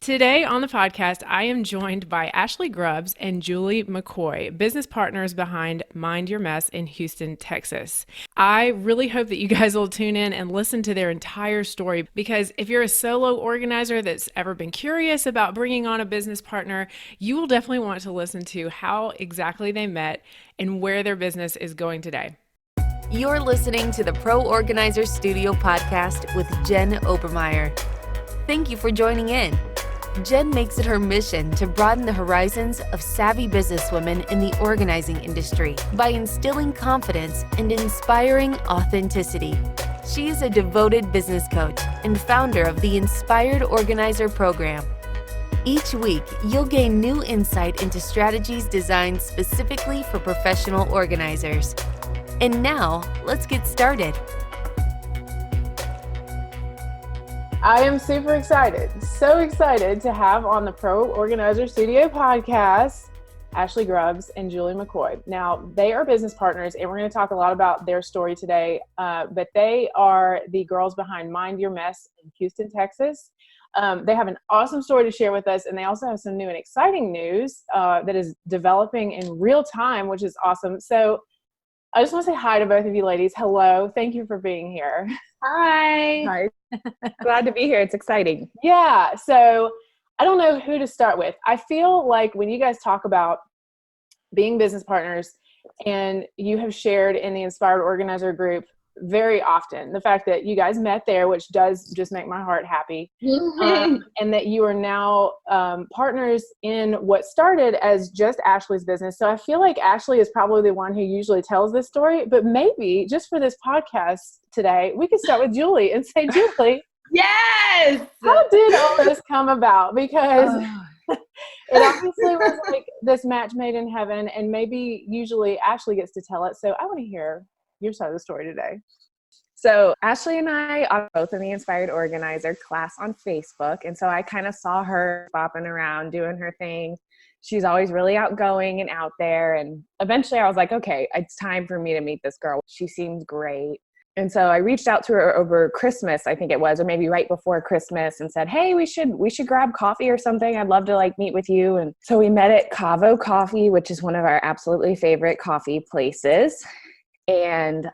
Today on the podcast, I am joined by Ashley Grubbs and Julie McCoy, business partners behind Mind Your Mess in Houston, Texas. I really hope that you guys will tune in and listen to their entire story, because if you're a solo organizer that's ever been curious about bringing on a business partner, you will definitely want to listen to how exactly they met and where their business is going today. You're listening to the Pro Organizer Studio podcast with Jen Obermeyer. Thank you for joining in. Jen makes it her mission to broaden the horizons of savvy businesswomen in the organizing industry by instilling confidence and inspiring authenticity. She is a devoted business coach and founder of the Inspired Organizer program. Each week, you'll gain new insight into strategies designed specifically for professional organizers. And now, let's get started. I am super excited, so excited to have on the Pro Organizer Studio podcast, Ashley Grubbs and Julie McCoy. Now, they are business partners, and we're going to talk a lot about their story today, but they are the girls behind Mind Your Mess in Houston, Texas. They have an awesome story to share with us, and they also have some new and exciting news that is developing in real time, which is awesome. So I just want to say hi to both of you ladies. Hello. Thank you for being here. Hi. Hi. Glad to be here. It's exciting. Yeah. So I don't know who to start with. I feel like when you guys talk about being business partners, and you have shared in the Inspired Organizer group very often the fact that you guys met there, which does just make my heart happy, and that you are now partners in what started as just Ashley's business. So I feel like Ashley is probably the one who usually tells this story, but maybe just for this podcast today, we could start with Julie and say, Julie, Yes. how did all this come about? Because it obviously was like this match made in heaven, and maybe usually Ashley gets to tell it. So I want to hear your side of the story today. So Ashley and I are both in the Inspired Organizer class on Facebook. And so I kind of saw her bopping around doing her thing. She's always really outgoing and out there. And eventually I was like, okay, it's time for me to meet this girl. She seems great. And so I reached out to her over Christmas, I think it was, or maybe right before Christmas, and said, hey, we should grab coffee or something. I'd love to meet with you. And so we met at Cavo Coffee, which is one of our absolutely favorite coffee places. And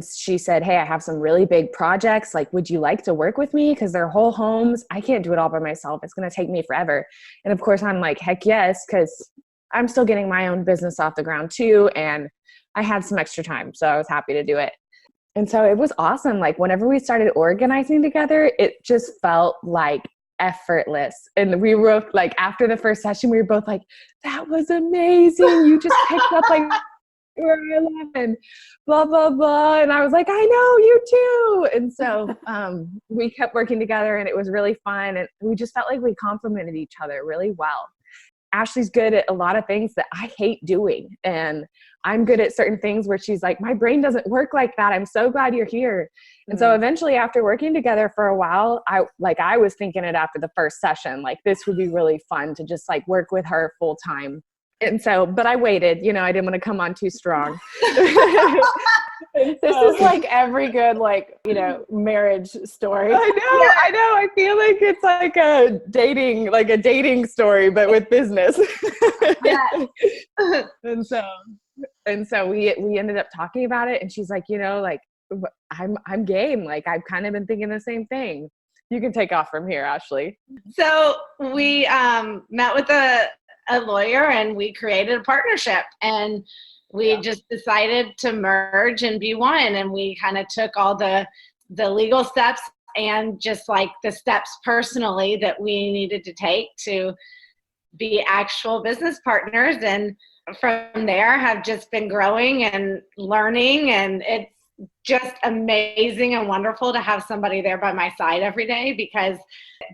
she said, hey, I have some really big projects. Would you like to work with me? Because they're whole homes. I can't do it all by myself. It's going to take me forever. And of course, I'm like, heck yes, because I'm still getting my own business off the ground too. And I had some extra time, so I was happy to do it. And so it was awesome. Whenever we started organizing together, it just felt effortless. And we were after the first session, we were both like, that was amazing. You just picked up where I live and blah, blah, blah. And I was like, I know, you too. And so we kept working together, and it was really fun. And we just felt like we complemented each other really well. Ashley's good at a lot of things that I hate doing. And I'm good at certain things where she's like, my brain doesn't work like that. I'm so glad you're here. And so eventually, after working together for a while, I was thinking it after the first session, this would be really fun to just work with her full time. And so, but I waited, I didn't want to come on too strong. This is every good, marriage story. I know. I feel like it's a dating story, but with business. Yeah. And so we ended up talking about it, and she's like, I'm game. I've kind of been thinking the same thing. You can take off from here, Ashley. So we met with a lawyer, and we created a partnership, and we just decided to merge and be one. And we kind of took all the legal steps and just the steps personally that we needed to take to be actual business partners. And from there have just been growing and learning. And it's just amazing and wonderful to have somebody there by my side every day, because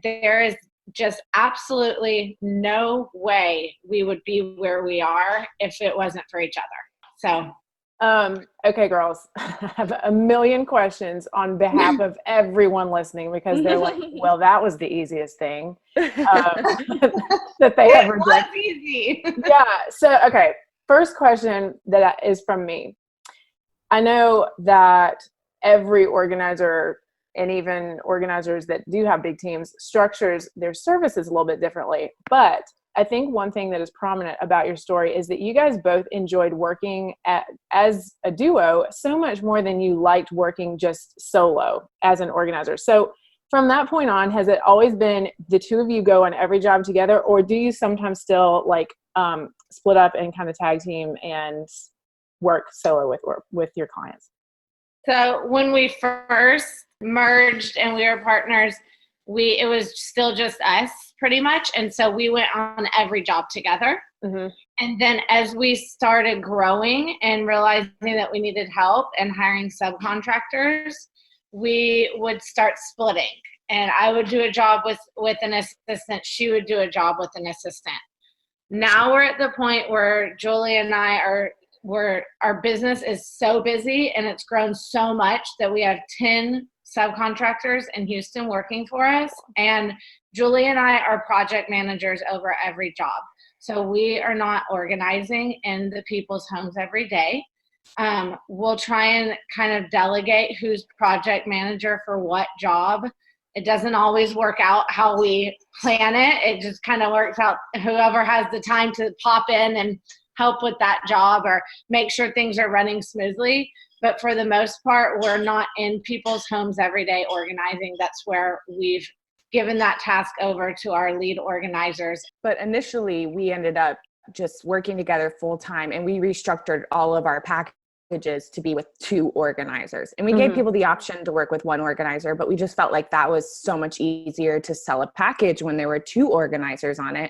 there is just absolutely no way we would be where we are if it wasn't for each other. So, okay, girls, I have a million questions on behalf of everyone listening, because they're like, well, that was the easiest thing that they ever did. It was easy. Yeah. So, okay. First question that is from me. I know that every organizer and even organizers that do have big teams structures their services a little bit differently. But I think one thing that is prominent about your story is that you guys both enjoyed working as a duo so much more than you liked working just solo as an organizer. So from that point on, has it always been the two of you go on every job together, or do you sometimes still like split up and kind of tag team and work solo with your clients? So when we first merged and we were partners, it was still just us pretty much. And so we went on every job together. Mm-hmm. And then as we started growing and realizing that we needed help and hiring subcontractors, we would start splitting. And I would do a job with an assistant. She would do a job with an assistant. Now we're at the point where Julie and I our business is so busy and it's grown so much that we have 10 subcontractors in Houston working for us. And Julie and I are project managers over every job. So we are not organizing in the people's homes every day. We'll try and kind of delegate who's project manager for what job. It doesn't always work out how we plan it. It just kind of works out whoever has the time to pop in and help with that job or make sure things are running smoothly. But for the most part, we're not in people's homes every day organizing. That's where we've given that task over to our lead organizers. But initially, we ended up just working together full time, and we restructured all of our packages to be with 2 organizers. And we gave people the option to work with 1 organizer, but we just felt like that was so much easier to sell a package when there were 2 organizers on it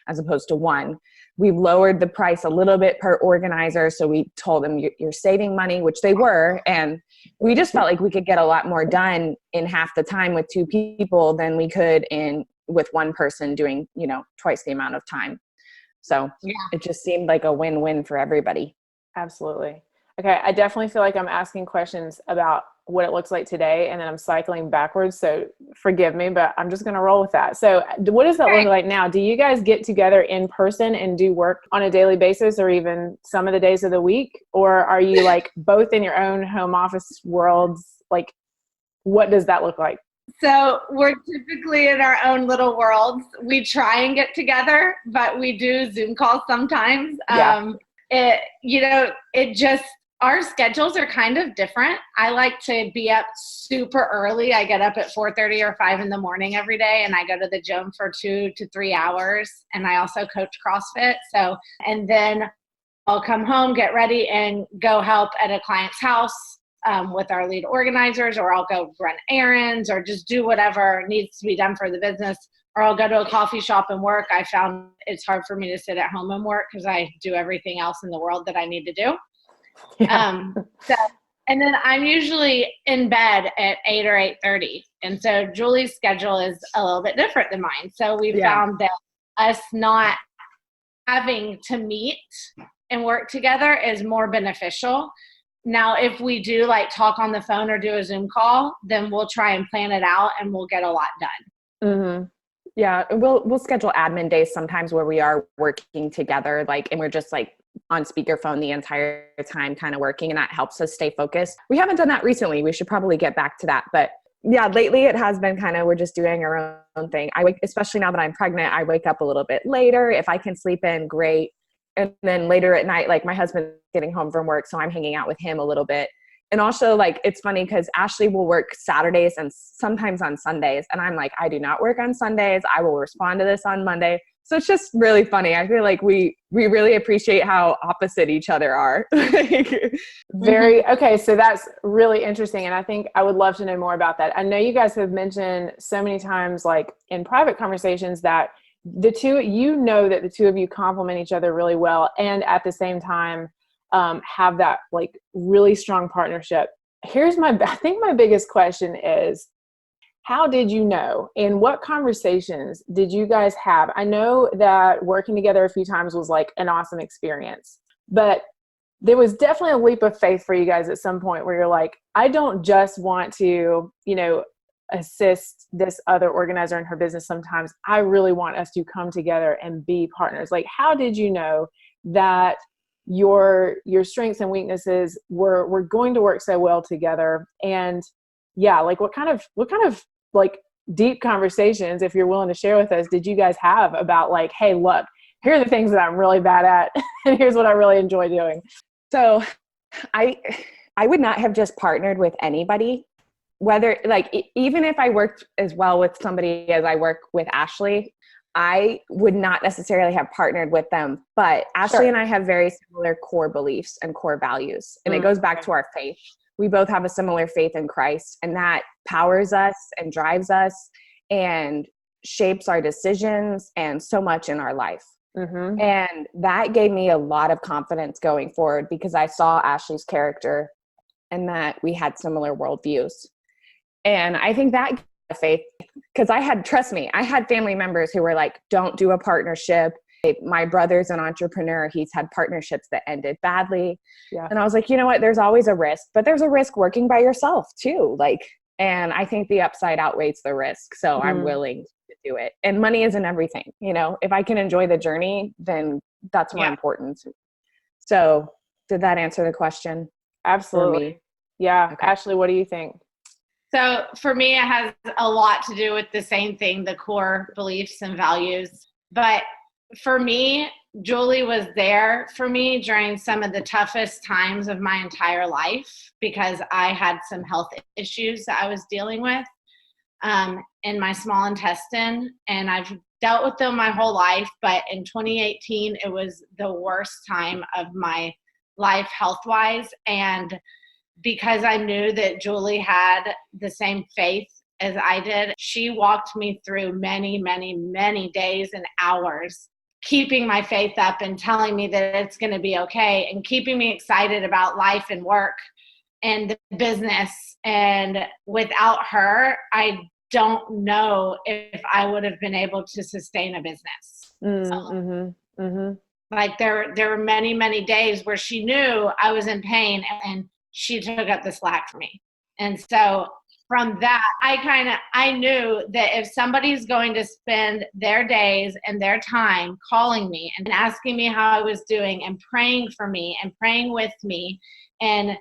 as opposed to 1. We lowered the price a little bit per organizer. So we told them you're saving money, which they were. And we just felt like we could get a lot more done in half the time with 2 people than we could with 1 person doing, twice the amount of time. So It just seemed like a win-win for everybody. Absolutely. Okay. I definitely feel like I'm asking questions about what it looks like today, and then I'm cycling backwards. So forgive me, but I'm just going to roll with that. So what does that look like now? Do you guys get together in person and do work on a daily basis, or even some of the days of the week? Or are you like both in your own home office worlds? Like, what does that look like? So we're typically in our own little worlds. We try and get together, but we do Zoom calls sometimes. Our schedules are kind of different. I like to be up super early. I get up at 4:30 or 5 in the morning every day, and I go to the gym for 2 to 3 hours. And I also coach CrossFit. And then I'll come home, get ready, and go help at a client's house with our lead organizers, or I'll go run errands or just do whatever needs to be done for the business. Or I'll go to a coffee shop and work. I found it's hard for me to sit at home and work because I do everything else in the world that I need to do. Yeah. And then I'm usually in bed at 8 or 8:30. And so Julie's schedule is a little bit different than mine. So we found that us not having to meet and work together is more beneficial. Now, if we do like talk on the phone or do a Zoom call, then we'll try and plan it out and we'll get a lot done. Mm-hmm. Yeah. We'll schedule admin days sometimes where we are working together, and we're just like on speakerphone the entire time kind of working, and that helps us stay focused. We haven't done that recently. We should probably get back to that. But yeah, lately it has been kind of, we're just doing our own thing. Especially now that I'm pregnant, I wake up a little bit later. If I can sleep in, great. And then later at night, like my husband's getting home from work, so I'm hanging out with him a little bit. And also it's funny because Ashley will work Saturdays and sometimes on Sundays. And I'm like, I do not work on Sundays. I will respond to this on Monday. So it's just really funny. I feel like we really appreciate how opposite each other are. Okay. So that's really interesting. And I think I would love to know more about that. I know you guys have mentioned so many times, like in private conversations, that the two of you complement each other really well. And at the same time, have that like really strong partnership. I think my biggest question is, how did you know, and what conversations did you guys have? I know that working together a few times was like an awesome experience, but there was definitely a leap of faith for you guys at some point where you're like, I don't just want to, assist this other organizer in her business. Sometimes I really want us to come together and be partners. Like, how did you know that your strengths and weaknesses were going to work so well together? And yeah, like what kind of like deep conversations, if you're willing to share with us, did you guys have about like, hey, look, here are the things that I'm really bad at, and here's what I really enjoy doing? So I would not have just partnered with anybody, whether like even if I worked as well with somebody as I work with Ashley, I would not necessarily have partnered with them. But Ashley and I have very similar core beliefs and core values. And it goes back to our faith. We both have a similar faith in Christ, and that powers us and drives us and shapes our decisions and so much in our life. Mm-hmm. And that gave me a lot of confidence going forward because I saw Ashley's character and that we had similar worldviews. And I think that gave me faith because trust me, I had family members who were like, don't do a partnership. My brother's an entrepreneur. He's had partnerships that ended badly. Yeah. And I was like, you know what? There's always a risk, but there's a risk working by yourself too. Like, and I think the upside outweighs the risk. So I'm willing to do it. And money isn't everything. You know, if I can enjoy the journey, then that's more important. So did that answer the question? Absolutely. Yeah. Okay. Ashley, what do you think? So for me, it has a lot to do with the same thing, the core beliefs and values. But for me, Julie was there for me during some of the toughest times of my entire life because I had some health issues that I was dealing with in my small intestine. And I've dealt with them my whole life. But in 2018, it was the worst time of my life health-wise. And because I knew that Julie had the same faith as I did, she walked me through many, many, many days and hours, keeping my faith up and telling me that it's going to be okay and keeping me excited about life and work and the business. And without her, I don't know if I would have been able to sustain a business. Like there were many, many days where she knew I was in pain and she took up the slack for me. And so from that, I knew that if somebody's going to spend their days and their time calling me and asking me how I was doing and praying for me and praying with me and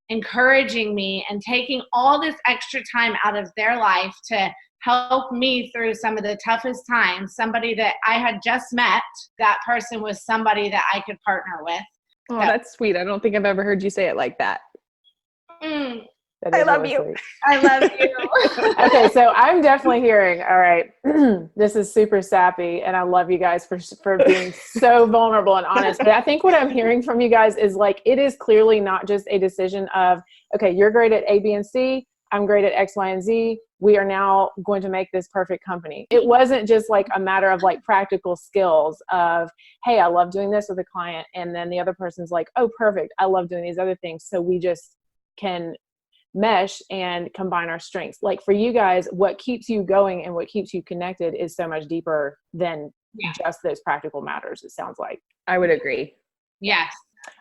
encouraging me and taking all this extra time out of their life to help me through some of the toughest times, somebody that I had just met, that person was somebody that I could partner with. Oh, that's sweet. I don't think I've ever heard you say it like that. I love you. Sweet. I love you. Okay, so I'm definitely hearing, all right, this is super sappy, and I love you guys for being so vulnerable and honest. But I think what I'm hearing from you guys is like, it is clearly not just a decision of, okay, you're great at A, B, and C, I'm great at X, Y, and Z. We are now going to make this perfect company. It wasn't just like a matter of like practical skills of, hey, I love doing this with a client. And then the other person's like, oh, perfect, I love doing these other things. So we just can mesh and combine our strengths. Like for you guys, what keeps you going and what keeps you connected is so much deeper than just those practical matters, it sounds like. I would agree. Yes.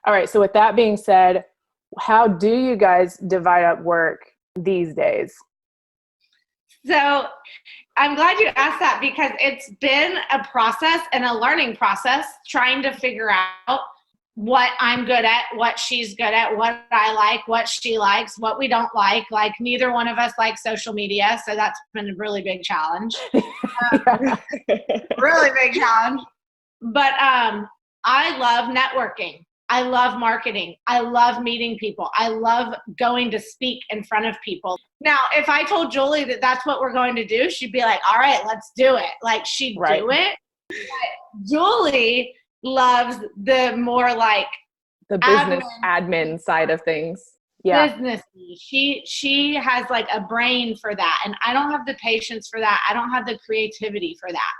All right. So with that being said, how do you guys divide up work these days? So I'm glad you asked that because it's been a process and a learning process trying to figure out what I'm good at, what she's good at, what I like, what she likes, what we don't like. Like neither one of us likes social media. So that's been a really big challenge. Really big challenge. But I love networking. I love marketing. I love meeting people. I love going to speak in front of people. Now, if I told Julie that that's what we're going to do, she'd be like, all right, let's do it. Like she'd do it. But Julie loves the more like the business admin side of things. Yeah. Business. She has like a brain for that. And I don't have the patience for that. I don't have the creativity for that.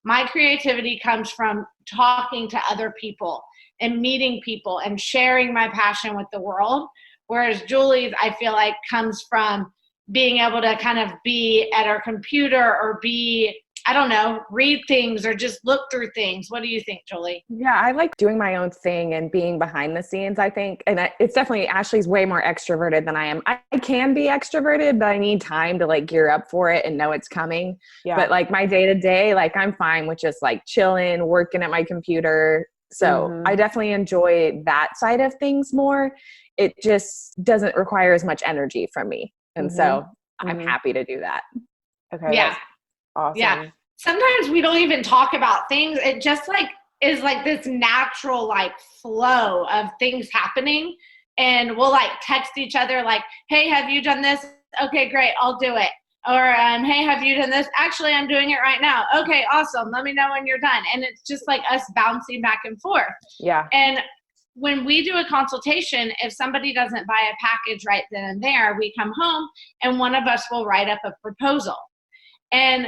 My creativity comes from talking to other people and meeting people and sharing my passion with the world. Whereas Julie's, I feel like, comes from being able to kind of be at our computer or be, I don't know, read things or just look through things. What do you think, Julie? Yeah, I like doing my own thing and being behind the scenes, I think. And it's definitely, Ashley's way more extroverted than I am. I can be extroverted, but I need time to like gear up for it and know it's coming. Yeah. But like my day to day, like I'm fine with just like chilling, working at my computer. So I definitely enjoy that side of things more. It just doesn't require as much energy from me. And so I'm happy to do that. Okay. Yeah. That's awesome. Yeah. Sometimes we don't even talk about things. It just like is like this natural like flow of things happening. And we'll like text each other like, hey, have you done this? Okay, great. I'll do it. Or, hey, have you done this? Actually, I'm doing it right now. Okay, awesome. Let me know when you're done. And it's just like us bouncing back and forth. Yeah. And when we do a consultation, if somebody doesn't buy a package right then and there, we come home and one of us will write up a proposal. And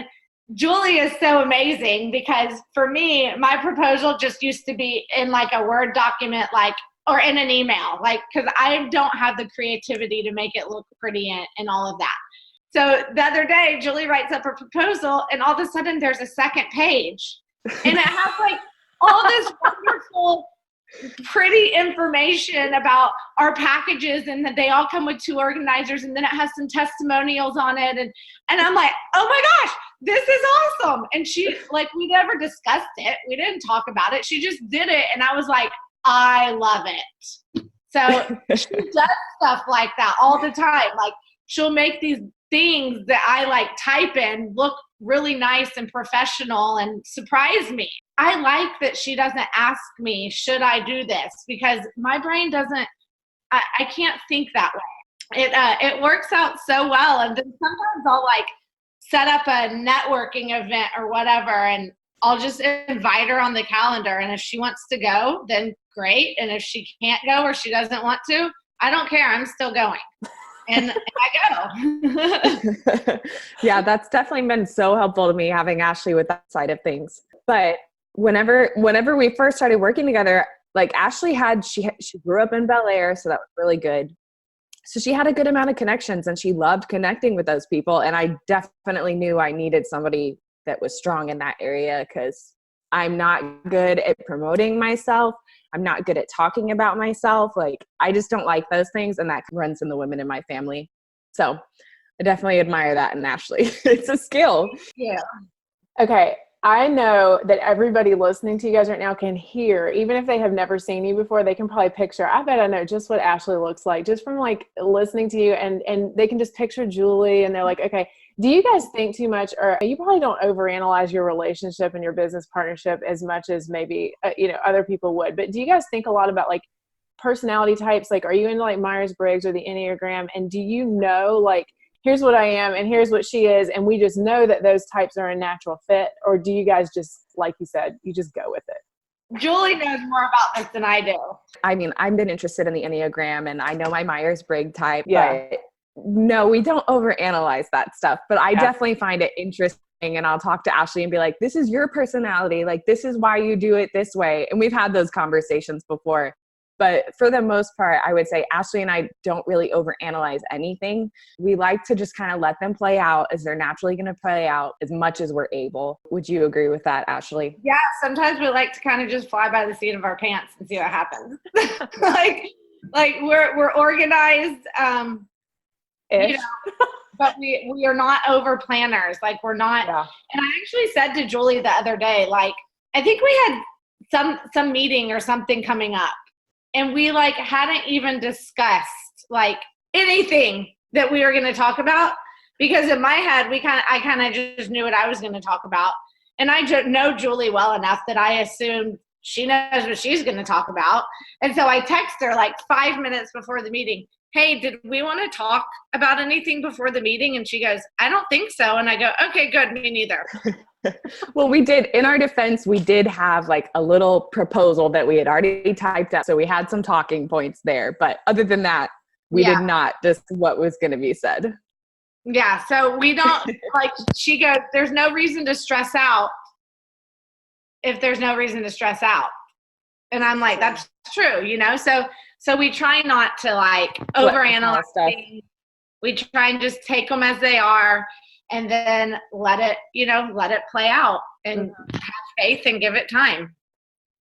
Julie is so amazing because for me, my proposal just used to be in like a Word document, like, or in an email, like, because I don't have the creativity to make it look pretty and all of that. So the other day, Julie writes up a proposal and all of a sudden there's a second page and it has like all this wonderful, pretty information about our packages and that they all come with 2 organizers and then it has some testimonials on it. And I'm like, oh my gosh, this is awesome. And she, like, we never discussed it. We didn't talk about it. She just did it. And I was like, I love it. So she does stuff like that all the time. Like she'll make these things that I like type in look really nice and professional and surprise me. I like that she doesn't ask me, should I do this? Because my brain doesn't, I can't think that way. It works out so well. And then sometimes I'll like set up a networking event or whatever, and I'll just invite her on the calendar. And if she wants to go, then great. And if she can't go or she doesn't want to, I don't care. I'm still going. And I go. Yeah, that's definitely been so helpful to me having Ashley with that side of things. But whenever we first started working together, like Ashley she grew up in Bel Air, so that was really good. So she had a good amount of connections and she loved connecting with those people. And I definitely knew I needed somebody that was strong in that area because I'm not good at promoting myself. I'm not good at talking about myself. Like, I just don't like those things. And that runs in the women in my family. So I definitely admire that in Ashley. It's a skill. Yeah. Okay. I know that everybody listening to you guys right now can hear, even if they have never seen you before, they can probably picture. I bet I know just what Ashley looks like just from like listening to you, and they can just picture Julie and they're like, okay, do you guys think too much, or you probably don't overanalyze your relationship and your business partnership as much as maybe, other people would, but do you guys think a lot about like personality types? Like, are you into like Myers-Briggs or the Enneagram? And do you know, like, here's what I am and here's what she is, and we just know that those types are a natural fit? Or do you guys just, like you said, you just go with it? Julie knows more about this than I do. I mean, I've been interested in the Enneagram and I know my Myers-Briggs type, Yeah. but no, we don't overanalyze that stuff. But I definitely find it interesting, and I'll talk to Ashley and be like, this is your personality. Like, this is why you do it this way. And we've had those conversations before. But for the most part, I would say Ashley and I don't really overanalyze anything. We like to just kind of let them play out as they're naturally going to play out as much as we're able. Would you agree with that, Ashley? Yeah, sometimes we like to kind of just fly by the seat of our pants and see what happens. like we're organized, but we are not over planners. Like, we're not. Yeah. And I actually said to Julie the other day, like, I think we had some meeting or something coming up. And we like hadn't even discussed like anything that we were going to talk about, because in my head, I kind of just knew what I was going to talk about. And I know Julie well enough that I assumed she knows what she's going to talk about. And so I text her like 5 minutes before the meeting, hey, did we want to talk about anything before the meeting? And she goes, I don't think so. And I go, okay, good. Me neither. Well, we did, in our defense, we did have like a little proposal that we had already typed up. So we had some talking points there. But other than that, we did not just what was going to be said. Yeah. So we don't, like, she goes, there's no reason to stress out if there's no reason to stress out. And I'm like, that's true, So we try not to like overanalyze things. We try and just take them as they are. And then let it play out and have faith and give it time.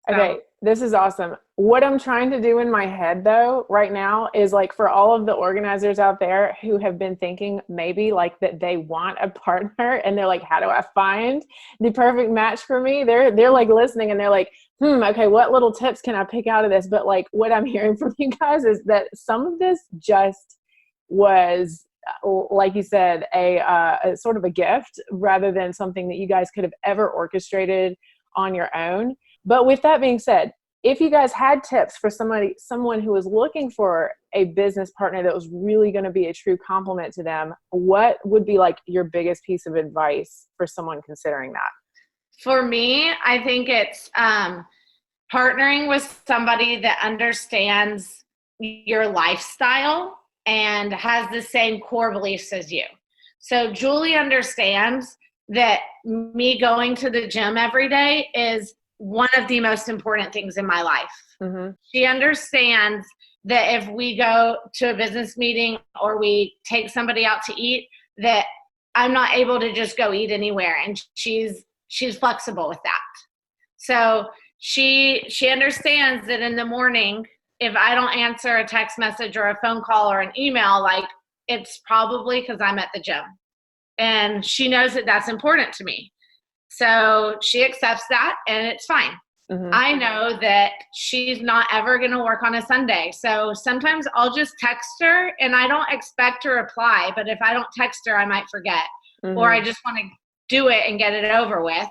So. Okay, this is awesome. What I'm trying to do in my head though right now is like, for all of the organizers out there who have been thinking maybe like that they want a partner and they're like, how do I find the perfect match for me? They're like listening and they're like, okay, what little tips can I pick out of this? But like, what I'm hearing from you guys is that some of this just was like you said, a sort of a gift rather than something that you guys could have ever orchestrated on your own. But with that being said, if you guys had tips for someone who was looking for a business partner that was really going to be a true compliment to them, what would be like your biggest piece of advice for someone considering that? For me, I think it's partnering with somebody that understands your lifestyle and has the same core beliefs as you. So Julie understands that me going to the gym every day is one of the most important things in my life. Mm-hmm. She understands that if we go to a business meeting or we take somebody out to eat, that I'm not able to just go eat anywhere. And she's flexible with that. So she understands that in the morning, if I don't answer a text message or a phone call or an email, like, it's probably because I'm at the gym. And she knows that that's important to me. So she accepts that, and it's fine. Mm-hmm. I know that she's not ever going to work on a Sunday. So sometimes I'll just text her, and I don't expect a reply. But if I don't text her, I might forget. Mm-hmm. Or I just want to do it and get it over with,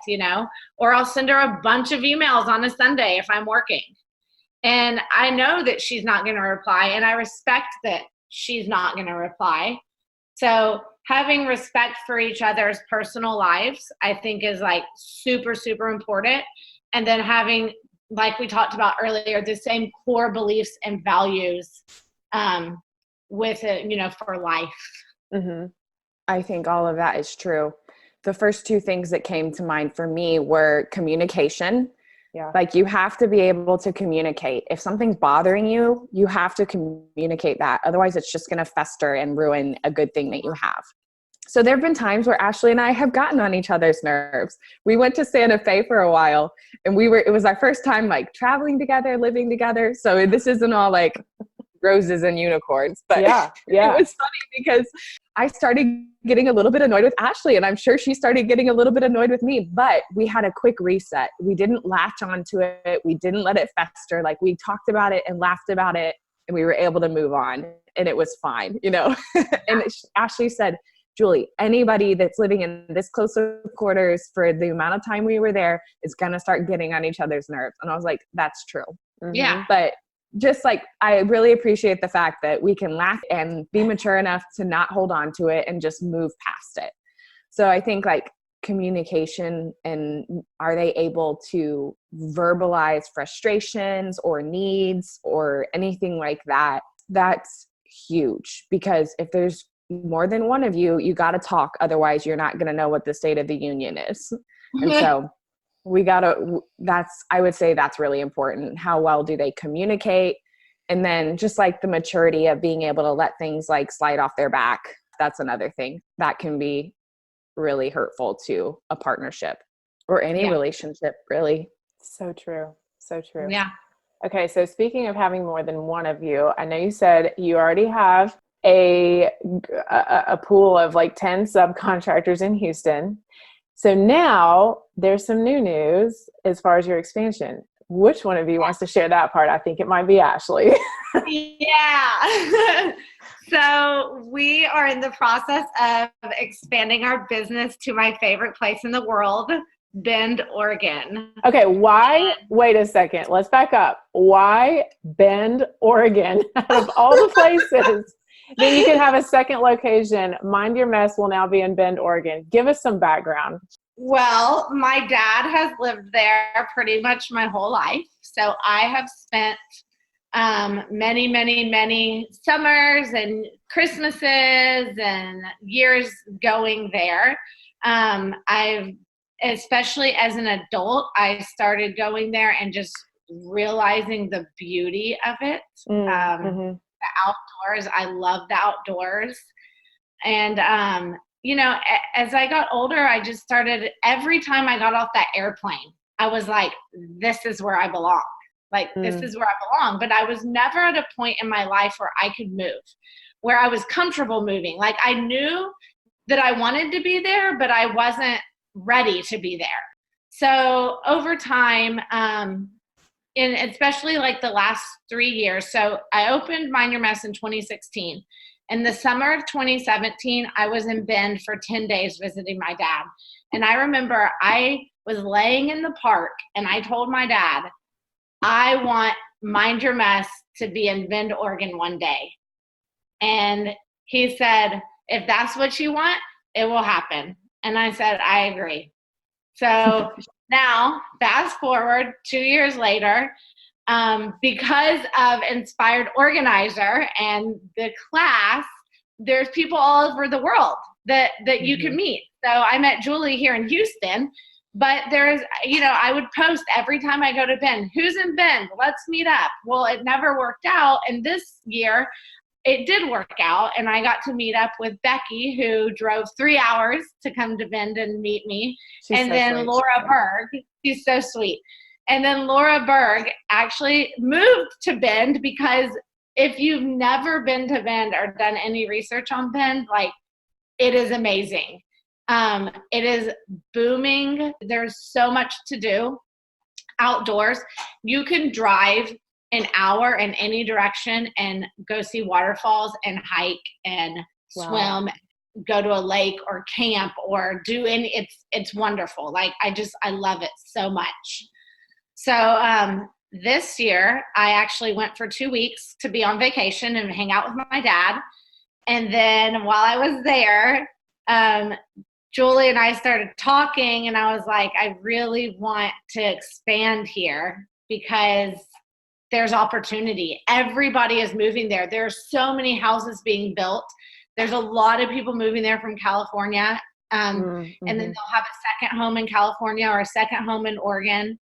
Or I'll send her a bunch of emails on a Sunday if I'm working. And I know that she's not going to reply, and I respect that she's not going to reply. So having respect for each other's personal lives, I think, is like super, super important. And then having, like we talked about earlier, the same core beliefs and values with it, for life. Mm-hmm. I think all of that is true. The first two things that came to mind for me were communication. Yeah. Like, you have to be able to communicate. If something's bothering you, you have to communicate that. Otherwise, it's just going to fester and ruin a good thing that you have. So there have been times where Ashley and I have gotten on each other's nerves. We went to Santa Fe for a while, and it was our first time like traveling together, living together. So this isn't all like roses and unicorns, but yeah. It was funny because I started getting a little bit annoyed with Ashley, and I'm sure she started getting a little bit annoyed with me, but we had a quick reset. We didn't latch onto it. We didn't let it fester. Like, we talked about it and laughed about it, and we were able to move on, and it was fine, And Ashley said, Julie, anybody that's living in this close of quarters for the amount of time we were there is going to start getting on each other's nerves. And I was like, that's true. Mm-hmm. Yeah. But just like, I really appreciate the fact that we can laugh and be mature enough to not hold on to it and just move past it. So I think like communication, and are they able to verbalize frustrations or needs or anything like that? That's huge, because if there's more than one of you, you got to talk. Otherwise, you're not going to know what the state of the union is. And so I would say that's really important. How well do they communicate? And then just like the maturity of being able to let things like slide off their back. That's another thing that can be really hurtful to a partnership or any relationship, really. So true. So true. Yeah. Okay. So speaking of having more than one of you, I know you said you already have a pool of like 10 subcontractors in Houston. So now there's some new news as far as your expansion. Which one of you wants to share that part? I think it might be Ashley. Yeah. So we are in the process of expanding our business to my favorite place in the world, Bend, Oregon. Okay, why? Wait a second. Let's back up. Why Bend, Oregon? Out of all the places that you can have a second location, Mind Your Mess will now be in Bend, Oregon. Give us some background. Well, my dad has lived there pretty much my whole life. So I have spent many, many, many summers and Christmases and years going there. Especially as an adult, I started going there and just realizing the beauty of it. The outdoors, I love the outdoors. And, as I got older, I just started, every time I got off that airplane, I was like, this is where I belong. This is where I belong. But I was never at a point in my life where I could move, where I was comfortable moving. Like, I knew that I wanted to be there, but I wasn't ready to be there. So over time, and especially like the last 3 years, so I opened Mind Your Mess in 2016. In the summer of 2017, I was in Bend for 10 days visiting my dad. And I remember I was laying in the park and I told my dad, I want Mind Your Mess to be in Bend, Oregon one day. And he said, if that's what you want, it will happen. And I said, I agree. So now, fast forward 2 years later, because of Inspired Organizer and the class, there's people all over the world that you can meet. So I met Julie here in Houston, but there's, I would post every time I go to Bend, who's in Bend? Let's meet up. Well, it never worked out. And this year it did work out. And I got to meet up with Becky, who drove 3 hours to come to Bend and meet me. She's and so then sweet. Laura Berg, she's so sweet. And then Laura Berg actually moved to Bend because if you've never been to Bend or done any research on Bend, like, it is amazing. It is booming. There's so much to do outdoors. You can drive an hour in any direction and go see waterfalls and hike and swim, go to a lake or camp or do any, it's wonderful. Like, I love it so much. So this year I actually went for 2 weeks to be on vacation and hang out with my dad. And then while I was there, Julie and I started talking and I was like, I really want to expand here because there's opportunity. Everybody is moving there. There's so many houses being built. There's a lot of people moving there from California. And then they'll have a second home in California or a second home in Oregon.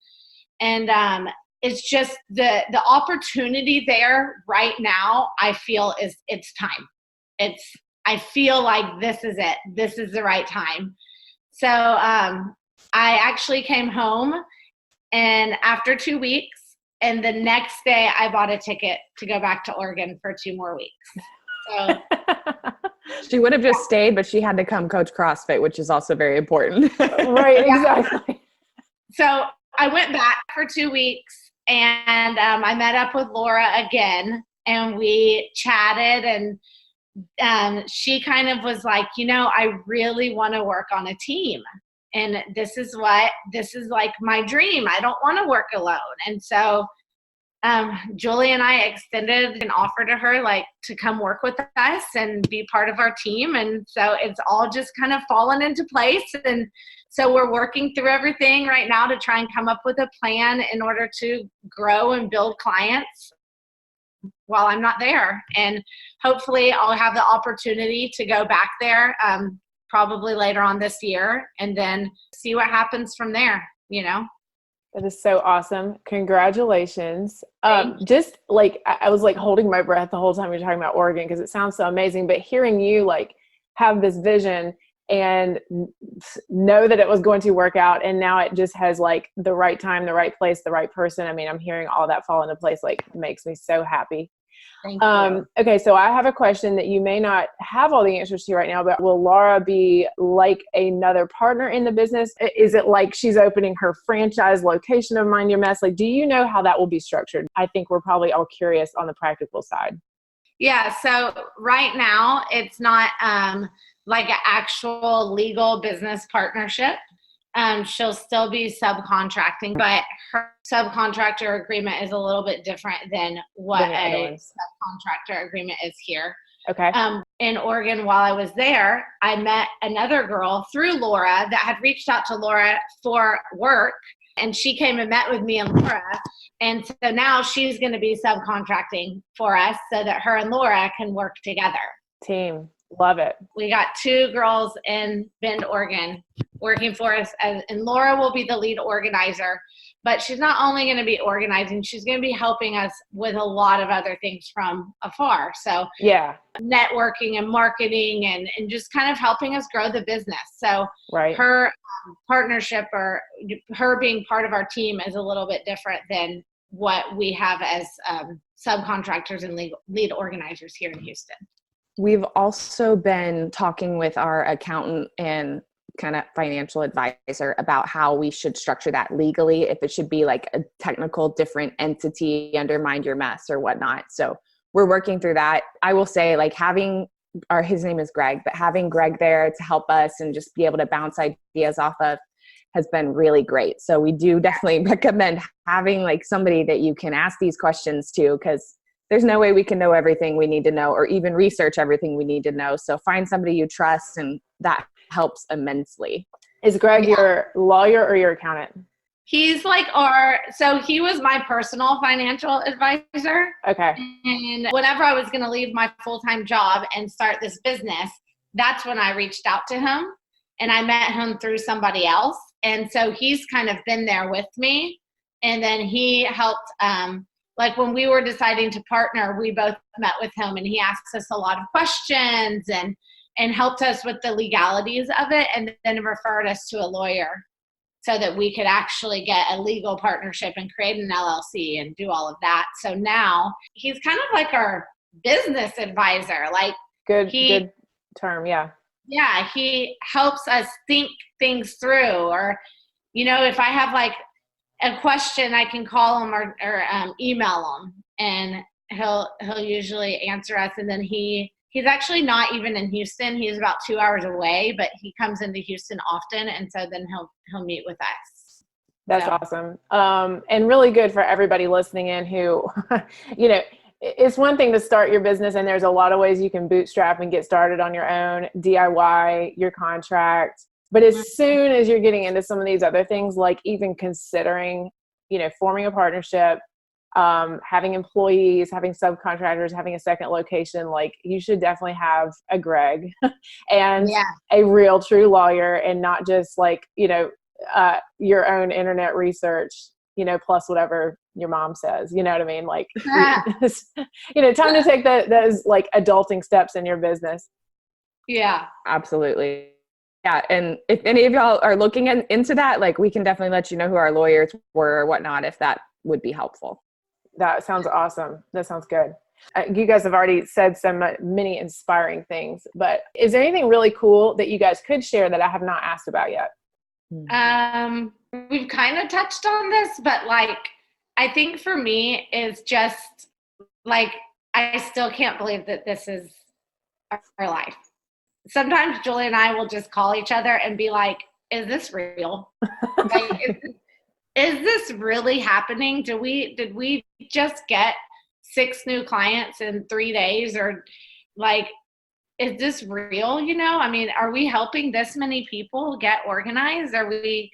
And it's just the opportunity there right now, I feel it's time. I feel like this is it. This is the right time. So I actually came home and after 2 weeks, and the next day I bought a ticket to go back to Oregon for 2 more weeks. So she would have just stayed, but she had to come coach CrossFit, which is also very important. Right, exactly. So I went back for 2 weeks and I met up with Laura again and we chatted and she kind of was like, I really want to work on a team. And this is like my dream. I don't want to work alone. And so Julie and I extended an offer to her, like, to come work with us and be part of our team. And so it's all just kind of fallen into place. And so we're working through everything right now to try and come up with a plan in order to grow and build clients while I'm not there. And hopefully I'll have the opportunity to go back there probably later on this year and then see what happens from there, That is so awesome. Congratulations. Just like, I was like holding my breath the whole time you're talking about Oregon because it sounds so amazing, but hearing you like have this vision and know that it was going to work out. And now it just has like the right time, the right place, the right person. I mean, I'm hearing all that fall into place, like makes me so happy. Thank you. Okay. So I have a question that you may not have all the answers to right now, but will Laura be like another partner in the business? Is it like she's opening her franchise location of Mind Your Mess? Like, do you know how that will be structured? I think we're probably all curious on the practical side. Yeah. So right now it's not like an actual legal business partnership. She'll still be subcontracting, but her subcontractor agreement is a little bit different than what a subcontractor agreement is here. Okay. In Oregon, while I was there, I met another girl through Laura that had reached out to Laura for work, and she came and met with me and Laura. And so now she's going to be subcontracting for us so that her and Laura can work together. Team. Love it. We got 2 girls in Bend, Oregon working for us, and Laura will be the lead organizer, but she's not only going to be organizing, she's going to be helping us with a lot of other things from afar. So yeah, networking and marketing and just kind of helping us grow the business. So right. Her partnership or her being part of our team is a little bit different than what we have as subcontractors and lead organizers here in Houston. We've also been talking with our accountant and kind of financial advisor about how we should structure that legally, if it should be like a technical different entity under Mind Your Mess or whatnot. So we're working through that. I will say, like, his name is Greg, but having Greg there to help us and just be able to bounce ideas off of has been really great. So we do definitely recommend having like somebody that you can ask these questions to, because there's no way we can know everything we need to know or even research everything we need to know. So find somebody you trust, and that helps immensely. Is Greg your lawyer or your accountant? He's like so he was my personal financial advisor. Okay. And whenever I was going to leave my full-time job and start this business, that's when I reached out to him, and I met him through somebody else. And so he's kind of been there with me. And then he helped, like when we were deciding to partner, we both met with him, and he asked us a lot of questions and helped us with the legalities of it, and then referred us to a lawyer so that we could actually get a legal partnership and create an LLC and do all of that. So now he's kind of like our business advisor. Like good term. Yeah. Yeah. He helps us think things through, or, you know, if I have like a question, I can call him or email him, and he'll usually answer us. And then he's actually not even in Houston. He's about 2 hours away, but he comes into Houston often. And so then he'll meet with us. That's awesome. And really good for everybody listening in who, you know, it's one thing to start your business, and there's a lot of ways you can bootstrap and get started on your own, DIY, your contract. But as soon as you're getting into some of these other things, like even considering, you know, forming a partnership, having employees, having subcontractors, having a second location, like you should definitely have a Greg and a real true lawyer, and not just like, you know, your own internet research, you know, plus whatever your mom says, you know what I mean? Like, you know, time to take those like adulting steps in your business. Yeah, absolutely. Yeah. And if any of y'all are looking into that, like we can definitely let you know who our lawyers were or whatnot, if that would be helpful. That sounds awesome. That sounds good. You guys have already said many inspiring things, but is there anything really cool that you guys could share that I have not asked about yet? We've kind of touched on this, but like, I think for me is just like, I still can't believe that this is our life. Sometimes Julie and I will just call each other and be like, is this real? Like, is this really happening? Did we just get 6 new clients in 3 days? Or like, is this real? You know, I mean, are we helping this many people get organized? Are we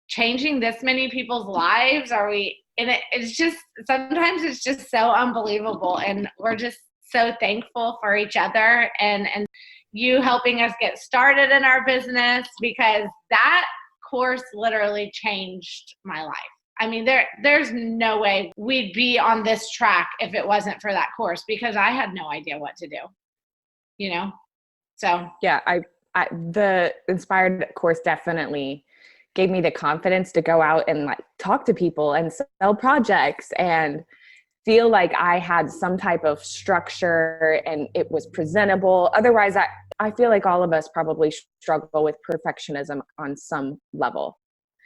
changing this many people's lives? And it's just, sometimes it's just so unbelievable. And we're just so thankful for each other and you helping us get started in our business, because that course literally changed my life. I mean, there's no way we'd be on this track if it wasn't for that course, because I had no idea what to do, you know? So yeah, the Inspired course definitely gave me the confidence to go out and like talk to people and sell projects and feel like I had some type of structure and it was presentable. Otherwise, I feel like all of us probably struggle with perfectionism on some level.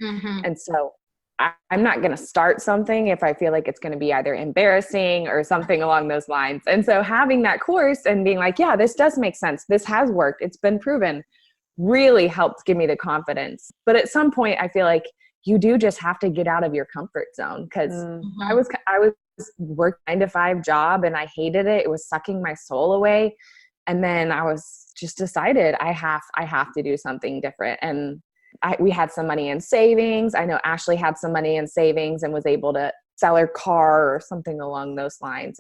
mm-hmm. And so I'm not going to start something if I feel like it's going to be either embarrassing or something along those lines. And so having that course and being like, yeah, this does make sense. This has worked. It's been proven, really helped give me the confidence. But at some point, I feel like you do just have to get out of your comfort zone, because I was working a 9-to-5 job and I hated it. It was sucking my soul away. And then I was just decided I have to do something different. And we had some money in savings. I know Ashley had some money in savings and was able to sell her car or something along those lines.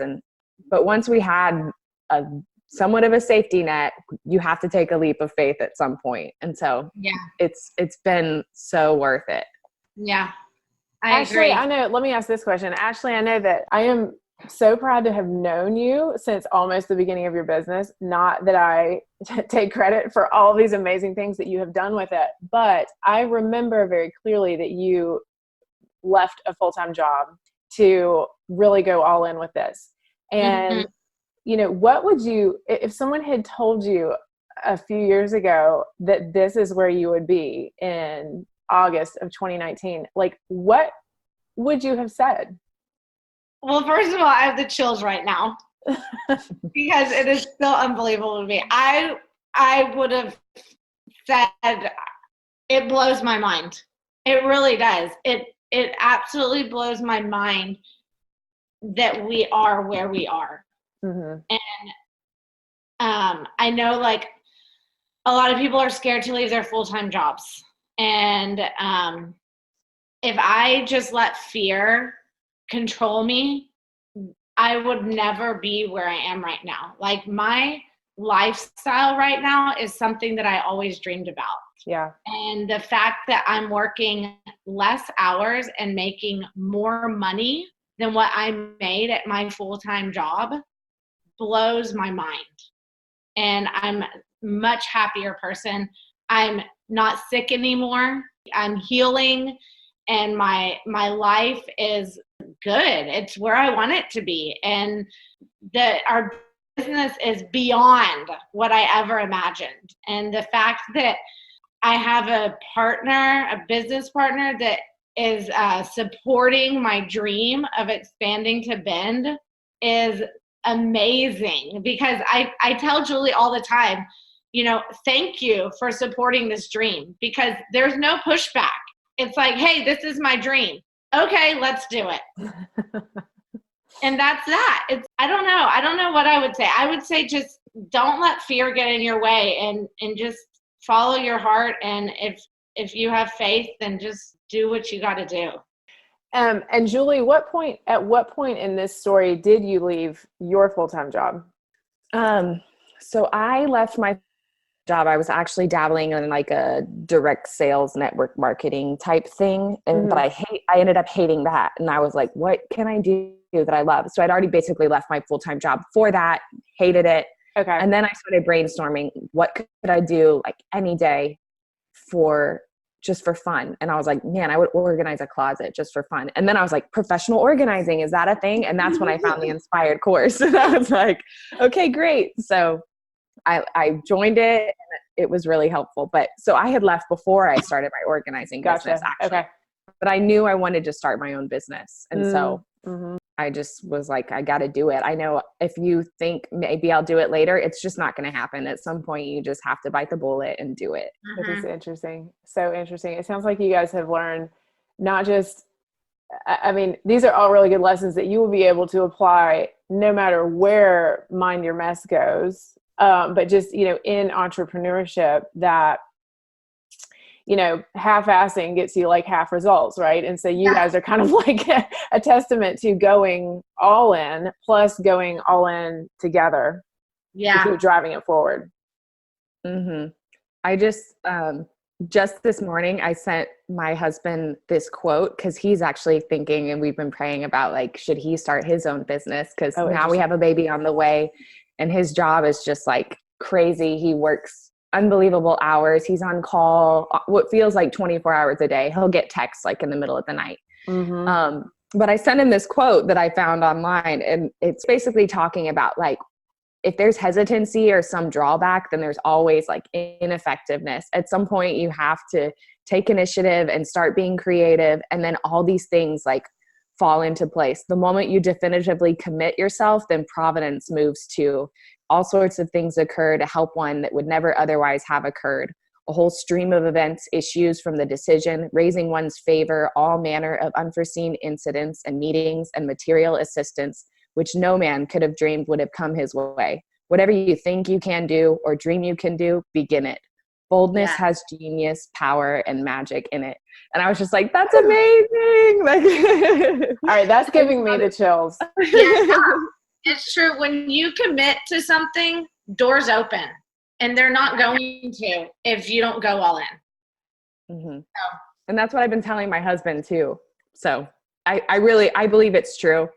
But once we had somewhat of a safety net, you have to take a leap of faith at some point. And so it's been so worth it. Yeah. Ashley, I know, let me ask this question. Ashley, I know that I am so proud to have known you since almost the beginning of your business. Not that I take credit for all these amazing things that you have done with it, but I remember very clearly that you left a full-time job to really go all in with this. And, you know, what would you, if someone had told you a few years ago that this is where you would be in August of 2019, like what would you have said? Well, first of all, I have the chills right now. because it is still unbelievable to me. I would have said it blows my mind. It really does. It absolutely blows my mind that we are where we are. Mm-hmm. And I know like a lot of people are scared to leave their full-time jobs. And if I just let fear control me, I would never be where I am right now. Like my lifestyle right now is something that I always dreamed about. Yeah. And the fact that I'm working less hours and making more money than what I made at my full-time job blows my mind. And I'm a much happier person. I'm not sick anymore. I'm healing, and my life is good. It's where I want it to be. And our business is beyond what I ever imagined. And the fact that I have a business partner that is supporting my dream of expanding to Bend is amazing, because I tell Julie all the time, thank you for supporting this dream, because there's no pushback. It's like, hey, this is my dream. Okay, let's do it. And that's that. I don't know what I would say. I would say just don't let fear get in your way, and just follow your heart. And if you have faith, then just do what you got to do. And Julie, at what point in this story did you leave your full-time job? So I left my job. I was actually dabbling in like a direct sales network marketing type thing. But I ended up hating that. And I was like, what can I do that I love? So I'd already basically left my full-time job for that, hated it. Okay. And then I started brainstorming, what could I do like any day just for fun? And I was like, man, I would organize a closet just for fun. And then I was like, professional organizing, is that a thing? And that's when I found the Inspired course. And I was like, okay, great. So I joined it, and it was really helpful. But so I had left before I started my organizing business, actually. Okay. But I knew I wanted to start my own business. And so I just was like, I got to do it. I know if you think maybe I'll do it later, it's just not going to happen. At some point, you just have to bite the bullet and do it. This is interesting. So interesting. It sounds like you guys have learned not just, I mean, these are all really good lessons that you will be able to apply no matter where Mind Your Mess goes. But just, in entrepreneurship, that, half-assing gets you like half results, right? And so you guys are kind of like a testament to going all in, plus going all in together to keep driving it forward. I just this morning, I sent my husband this quote, because he's actually thinking, and we've been praying about like, should he start his own business? Because now we have a baby on the way, and his job is just like crazy. He works unbelievable hours. He's on call what feels like 24 hours a day. He'll get texts like in the middle of the night. But I sent him this quote that I found online, and it's basically talking about like, if there's hesitancy or some drawback, then there's always like ineffectiveness. At some point you have to take initiative and start being creative. And then all these things like fall into place. The moment you definitively commit yourself, then providence moves too. All sorts of things occur to help one that would never otherwise have occurred. A whole stream of events issues from the decision, raising one's favor, all manner of unforeseen incidents and meetings and material assistance, which no man could have dreamed would have come his way. Whatever you think you can do or dream you can do, begin it. Boldness has genius, power, and magic in it. And I was just like, that's amazing. Like, all right, that's giving me the chills. Yeah, it's true. When you commit to something, doors open, and they're not going to if you don't go all in. So. And that's what I've been telling my husband too. So I believe it's true.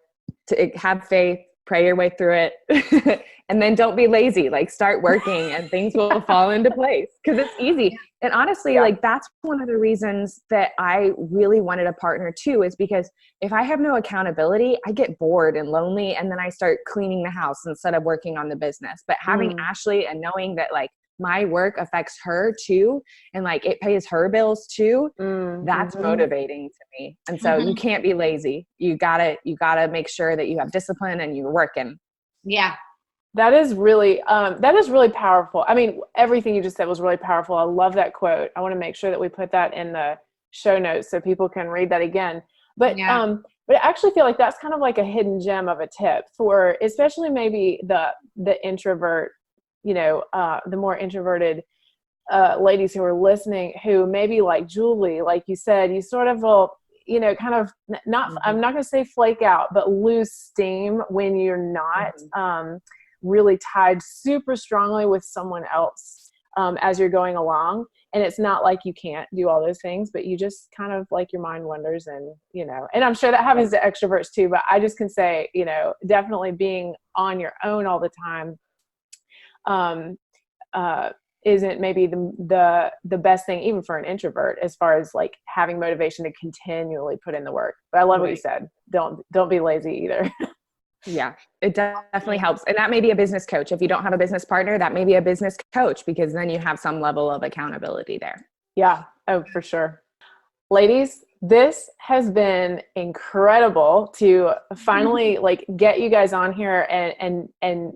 To have faith, pray your way through it, and then don't be lazy. Like start working, and things will fall into place, because it's easy. And honestly, like that's one of the reasons that I really wanted a partner too, is because if I have no accountability, I get bored and lonely, and then I start cleaning the house instead of working on the business. But having Ashley and knowing that like my work affects her too, and like it pays her bills too, that's motivating to me. And so you can't be lazy. You gotta make sure that you have discipline and you're working. Yeah. That is really powerful. I mean, everything you just said was really powerful. I love that quote. I want to make sure that we put that in the show notes so people can read that again. But Yeah. but I actually feel like that's kind of like a hidden gem of a tip for especially maybe the introvert, the more introverted ladies who are listening, who maybe like Julie, like you said, you sort of will, kind of not, I'm not going to say flake out, but lose steam when you're not really tied super strongly with someone else as you're going along. And it's not like you can't do all those things, but you just kind of like your mind wanders and, and I'm sure that happens to extroverts too, but I just can say, definitely being on your own all the time isn't maybe the best thing even for an introvert as far as like having motivation to continually put in the work. But I love what you said. Don't be lazy either. Yeah, it definitely helps. And that may be a business coach. If you don't have a business partner, that may be a business coach, because then you have some level of accountability there. Yeah. Oh, for sure. Ladies, this has been incredible to finally like get you guys on here and I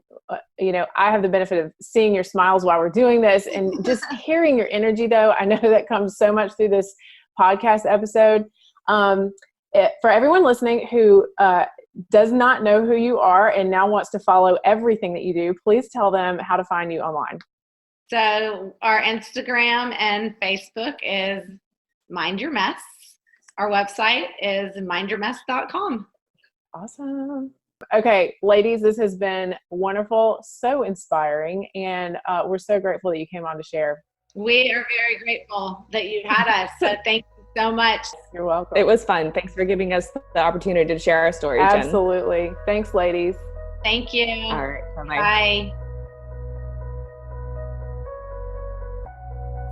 have the benefit of seeing your smiles while we're doing this and just hearing your energy though. I know that comes so much through this podcast episode. For everyone listening who does not know who you are and now wants to follow everything that you do, please tell them how to find you online. So our Instagram and Facebook is Mind Your Mess. Our website is mindyourmess.com. Awesome. Okay, ladies, this has been wonderful, so inspiring, and we're so grateful that you came on to share. We are very grateful that you had us. So thank you so much. You're welcome. It was fun. Thanks for giving us the opportunity to share our story, Jen. Absolutely. Thanks, ladies. Thank you. All right. Bye-bye. Bye.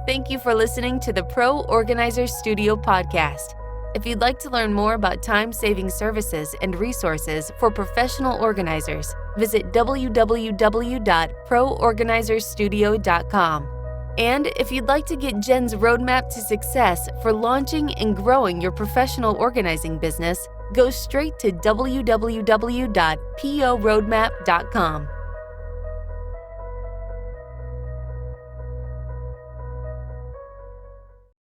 Thank you for listening to the Pro Organizer Studio podcast. If you'd like to learn more about time-saving services and resources for professional organizers, visit www.proorganizerstudio.com. And if you'd like to get Jen's roadmap to success for launching and growing your professional organizing business, go straight to www.poroadmap.com.